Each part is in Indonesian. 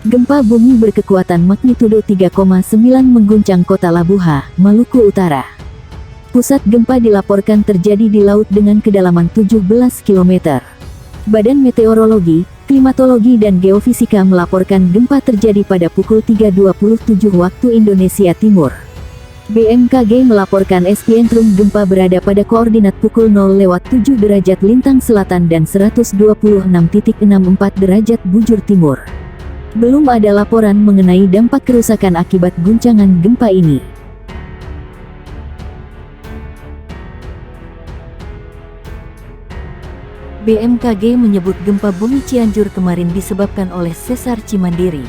Gempa bumi berkekuatan magnitudo 3,9 mengguncang kota Labuha, Maluku Utara. Pusat gempa dilaporkan terjadi di laut dengan kedalaman 17 km. Badan Meteorologi, Klimatologi dan Geofisika melaporkan gempa terjadi pada pukul 3.27 waktu Indonesia Timur. BMKG melaporkan epicentrum gempa berada pada koordinat pukul 0-7 derajat lintang selatan dan 126.64 derajat bujur timur. Belum ada laporan mengenai dampak kerusakan akibat guncangan gempa ini. BMKG menyebut gempa bumi Cianjur kemarin disebabkan oleh sesar Cimandiri.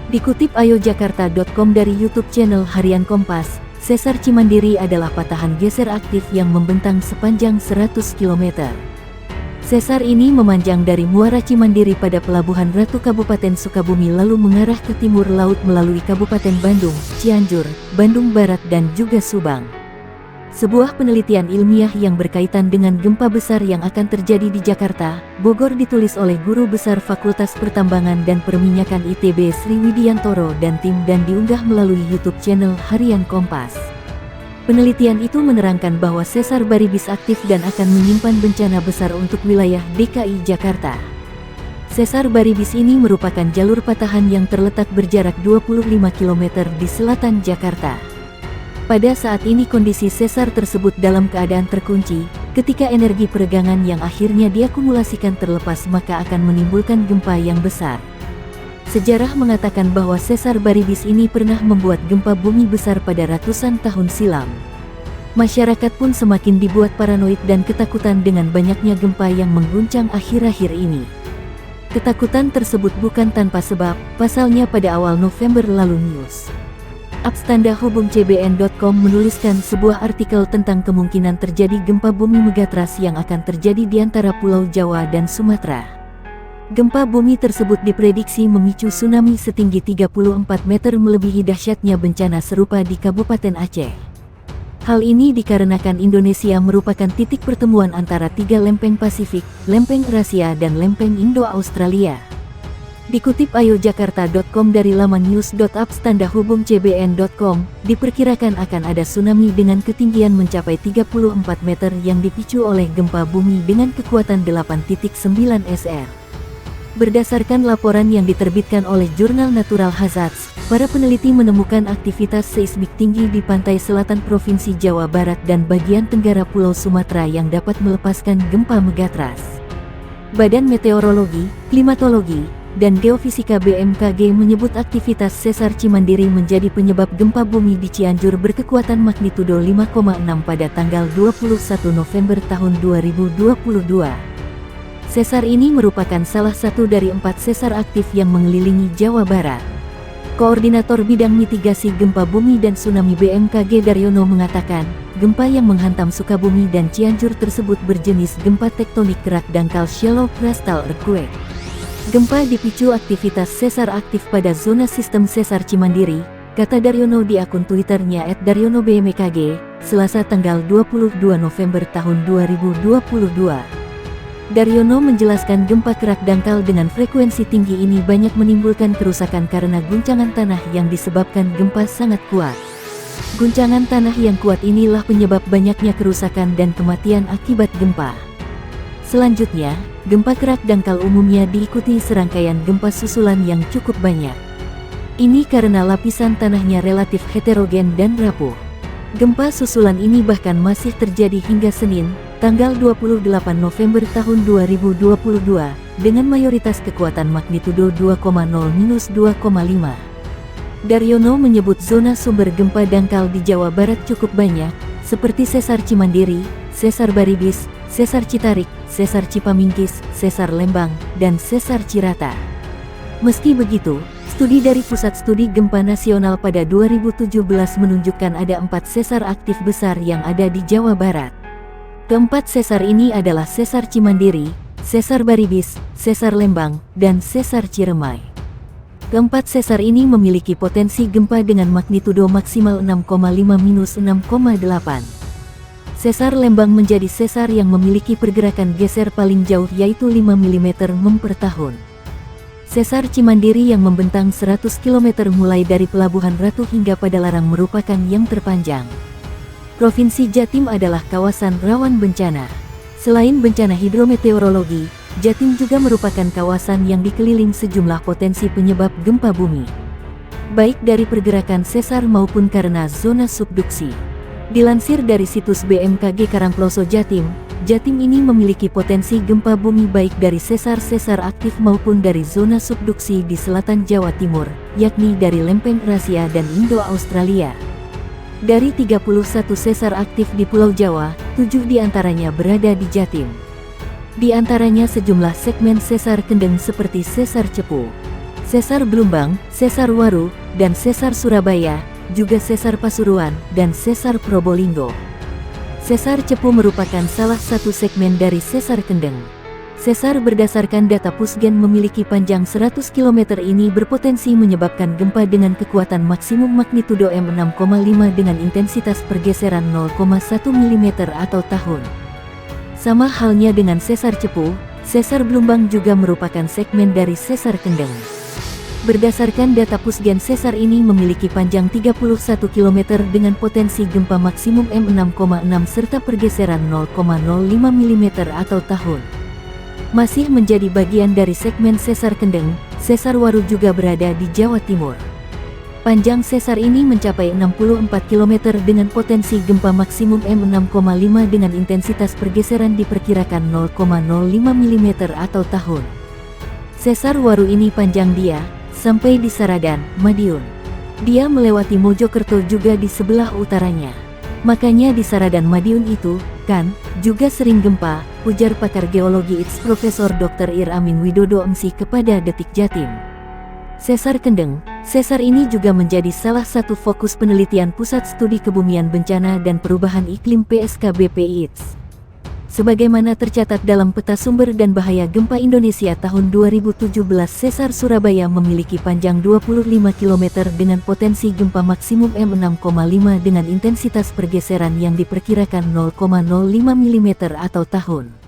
Dikutip ayojakarta.com dari YouTube channel Harian Kompas, sesar Cimandiri adalah patahan geser aktif yang membentang sepanjang 100 km. Sesar ini memanjang dari Muara Cimandiri pada Pelabuhan Ratu Kabupaten Sukabumi lalu mengarah ke timur laut melalui Kabupaten Bandung, Cianjur, Bandung Barat dan juga Subang. Sebuah penelitian ilmiah yang berkaitan dengan gempa besar yang akan terjadi di Jakarta, Bogor ditulis oleh Guru Besar Fakultas Pertambangan dan Perminyakan ITB Sri Widiantoro dan tim dan diunggah melalui YouTube channel Harian Kompas. Penelitian itu menerangkan bahwa sesar Baribis aktif dan akan menyimpan bencana besar untuk wilayah DKI Jakarta. Sesar Baribis ini merupakan jalur patahan yang terletak berjarak 25 km di selatan Jakarta. Pada saat ini kondisi sesar tersebut dalam keadaan terkunci, ketika energi peregangan yang akhirnya diakumulasikan terlepas maka akan menimbulkan gempa yang besar. Sejarah mengatakan bahwa sesar Baribis ini pernah membuat gempa bumi besar pada ratusan tahun silam. Masyarakat pun semakin dibuat paranoid dan ketakutan dengan banyaknya gempa yang mengguncang akhir-akhir ini. Ketakutan tersebut bukan tanpa sebab, pasalnya pada awal November lalu News @cbn.com menuliskan sebuah artikel tentang kemungkinan terjadi gempa bumi megatrust yang akan terjadi di antara Pulau Jawa dan Sumatera. Gempa bumi tersebut diprediksi memicu tsunami setinggi 34 meter melebihi dahsyatnya bencana serupa di Kabupaten Aceh. Hal ini dikarenakan Indonesia merupakan titik pertemuan antara tiga lempeng Pasifik, lempeng Eurasia dan lempeng Indo-Australia. Dikutip ayojakarta.com dari laman news.cbn.com, diperkirakan akan ada tsunami dengan ketinggian mencapai 34 meter yang dipicu oleh gempa bumi dengan kekuatan 8.9 SR. Berdasarkan laporan yang diterbitkan oleh jurnal Natural Hazards, para peneliti menemukan aktivitas seismik tinggi di pantai selatan Provinsi Jawa Barat dan bagian tenggara Pulau Sumatera yang dapat melepaskan gempa megatrust. Badan Meteorologi, Klimatologi, dan Geofisika BMKG menyebut aktivitas sesar Cimandiri menjadi penyebab gempa bumi di Cianjur berkekuatan magnitudo 5,6 pada tanggal 21 November tahun 2022. Sesar ini merupakan salah satu dari 4 sesar aktif yang mengelilingi Jawa Barat. Koordinator Bidang Mitigasi Gempa Bumi dan Tsunami BMKG Daryono mengatakan, gempa yang menghantam Sukabumi dan Cianjur tersebut berjenis gempa tektonik kerak dangkal shallow crustal earthquake. Gempa dipicu aktivitas sesar aktif pada zona sistem sesar Cimandiri, kata Daryono di akun Twitternya @daryonobmkg, Selasa tanggal 22 November tahun 2022. Daryono menjelaskan gempa kerak dangkal dengan frekuensi tinggi ini banyak menimbulkan kerusakan karena guncangan tanah yang disebabkan gempa sangat kuat. Guncangan tanah yang kuat inilah penyebab banyaknya kerusakan dan kematian akibat gempa. Selanjutnya, gempa kerak dangkal umumnya diikuti serangkaian gempa susulan yang cukup banyak. Ini karena lapisan tanahnya relatif heterogen dan rapuh. Gempa susulan ini bahkan masih terjadi hingga Senin, tanggal 28 November tahun 2022, dengan mayoritas kekuatan magnitudo 2,0-2,5. Daryono menyebut zona sumber gempa dangkal di Jawa Barat cukup banyak, seperti sesar Cimandiri, sesar Baribis, sesar Citarik, sesar Cipamingkis, sesar Lembang, dan sesar Cirata. Meski begitu, studi dari Pusat Studi Gempa Nasional pada 2017 menunjukkan ada 4 sesar aktif besar yang ada di Jawa Barat. Keempat sesar ini adalah sesar Cimandiri, sesar Baribis, sesar Lembang, dan sesar Ciremai. Keempat sesar ini memiliki potensi gempa dengan magnitudo maksimal 6,5-6,8. Sesar Lembang menjadi sesar yang memiliki pergerakan geser paling jauh yaitu 5 mm per tahun. Sesar Cimandiri yang membentang 100 km mulai dari Pelabuhan Ratu hingga Padalarang merupakan yang terpanjang. Provinsi Jatim adalah kawasan rawan bencana. Selain bencana hidrometeorologi, Jatim juga merupakan kawasan yang dikeliling sejumlah potensi penyebab gempa bumi, baik dari pergerakan sesar maupun karena zona subduksi. Dilansir dari situs BMKG Karangploso Jatim, Jatim ini memiliki potensi gempa bumi baik dari sesar-sesar aktif maupun dari zona subduksi di selatan Jawa Timur, yakni dari lempeng Eurasia dan Indo-Australia. Dari 31 sesar aktif di Pulau Jawa, 7 diantaranya berada di Jatim. Di antaranya sejumlah segmen sesar kendeng seperti Sesar Cepu, Sesar Blumbang, Sesar Waru, dan Sesar Surabaya, juga Sesar Pasuruan, dan Sesar Probolinggo. Sesar Cepu merupakan salah satu segmen dari Sesar Kendeng. Sesar berdasarkan data Pusgen memiliki panjang 100 km ini berpotensi menyebabkan gempa dengan kekuatan maksimum magnitudo M6,5 dengan intensitas pergeseran 0,1 mm atau tahun. Sama halnya dengan Sesar Cepu, Sesar Blumbang juga merupakan segmen dari Sesar Kendeng. Berdasarkan data Pusgen, sesar ini memiliki panjang 31 km dengan potensi gempa maksimum M6,6 serta pergeseran 0,05 mm atau tahun. Masih menjadi bagian dari segmen Sesar Kendeng, Sesar Waru juga berada di Jawa Timur. Panjang sesar ini mencapai 64 km dengan potensi gempa maksimum M6,5 dengan intensitas pergeseran diperkirakan 0,05 mm atau tahun. Sesar Waru ini panjang dia sampai di Saradan, Madiun. Dia melewati Mojokerto juga di sebelah utaranya. Makanya di Saradan Madiun itu, kan, juga sering gempa, ujar pakar geologi ITS Profesor Dr. Iramin Widodo MC kepada Detik Jatim. Sesar Kendeng, sesar ini juga menjadi salah satu fokus penelitian Pusat Studi Kebumian Bencana dan Perubahan Iklim PSKBP ITS. Sebagaimana tercatat dalam Peta Sumber dan Bahaya Gempa Indonesia tahun 2017, Sesar Surabaya memiliki panjang 25 km dengan potensi gempa maksimum M6,5 dengan intensitas pergeseran yang diperkirakan 0,05 mm atau tahun.